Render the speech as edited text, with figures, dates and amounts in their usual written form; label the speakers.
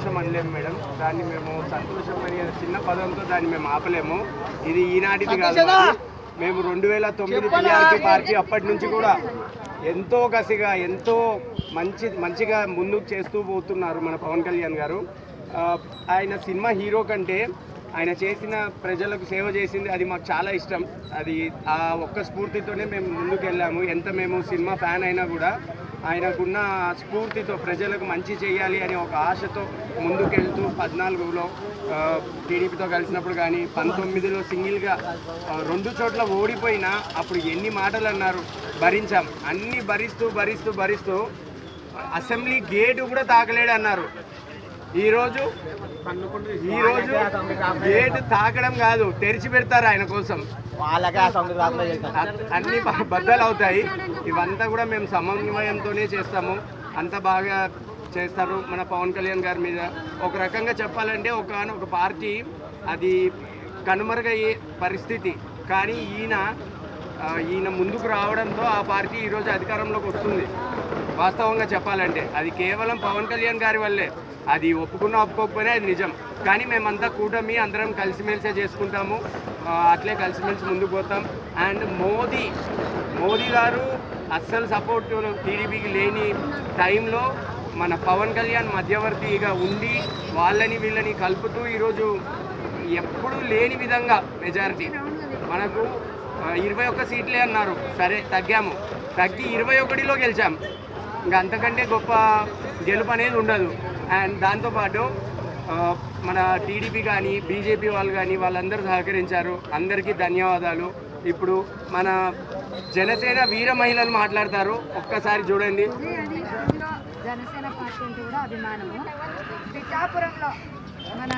Speaker 1: సంతోషం అనలేము మేడం, దాన్ని మేము సంతోషం అనే చిన్న పదంతో దాన్ని మేము ఆపలేము. ఇది ఈనాటిది కాదు, మేము 2009 టీఆర్పీ పార్టీ అప్పటి నుంచి కూడా ఎంతో కసిగా ఎంతో మంచిగా ముందుకు చేస్తూ పోతున్నారు మన పవన్ కళ్యాణ్ గారు. ఆయన సినిమా హీరో కంటే ఆయన చేసిన ప్రజలకు సేవ చేసింది అది మాకు చాలా ఇష్టం. అది ఆ ఒక్క స్ఫూర్తితోనే మేము ముందుకు వెళ్ళాము. ఎంత మేము సినిమా ఫ్యాన్ అయినా కూడా ఆయనకున్న స్ఫూర్తితో ప్రజలకు మంచి చేయాలి అనే ఒక ఆశతో ముందుకెళ్తూ 14లో టీడీపీతో కలిసినప్పుడు కానీ 19లో సింగిల్గా 2 చోట్ల ఓడిపోయినా అప్పుడు ఎన్ని మాటలు అన్నారు, భరించాం. అన్నీ భరిస్తూ అసెంబ్లీ గేటు కూడా తాకలేడు అన్నారు. ఈరోజు గేటు తాకడం కాదు, తెరిచి పెడతారు ఆయన కోసం, అన్ని బద్దలు అవుతాయి. ఇవంతా కూడా మేము సమన్వయంతోనే చేస్తాము. అంత బాగా చేస్తారు మన పవన్ కళ్యాణ్ గారి మీద. ఒక రకంగా చెప్పాలంటే ఒక పార్టీ అది కనుమరుగయ్యే పరిస్థితి, కానీ ఈయన ముందుకు రావడంతో ఆ పార్టీ ఈరోజు అధికారంలోకి వస్తుంది. వాస్తవంగా చెప్పాలంటే అది కేవలం పవన్ కళ్యాణ్ గారి వల్లే. అది ఒప్పుకోకపోయినా అది నిజం. కానీ మేమంతా కూటమి అందరం కలిసిమెలిసే చేసుకుంటాము, అట్లే కలిసిమెలిసి ముందుకు పోతాం. అండ్ మోదీ గారు అస్సలు సపోర్ట్ టీడీపీకి లేని టైంలో మన పవన్ కళ్యాణ్ మధ్యవర్తిగా ఉండి వాళ్ళని వీళ్ళని కలుపుతూ ఈరోజు ఎప్పుడూ లేని విధంగా మెజారిటీ మనకు 21 సీట్లే అన్నారు, సరే తగ్గి 21లో గెలిచాం. ఇంకా అంతకంటే గొప్ప గెలుపు అనేది ఉండదు. అండ్ దాంతోపాటు మన టీడీపీ కానీ బీజేపీ వాళ్ళు కానీ వాళ్ళందరూ సహకరించారు, అందరికీ ధన్యవాదాలు. ఇప్పుడు మన జనసేన వీర మహిళలు మాట్లాడతారు, ఒక్కసారి చూడండి.
Speaker 2: జనసేన పార్టీ అంటే కూడా అభిమానము. పిఠాపురంలో మన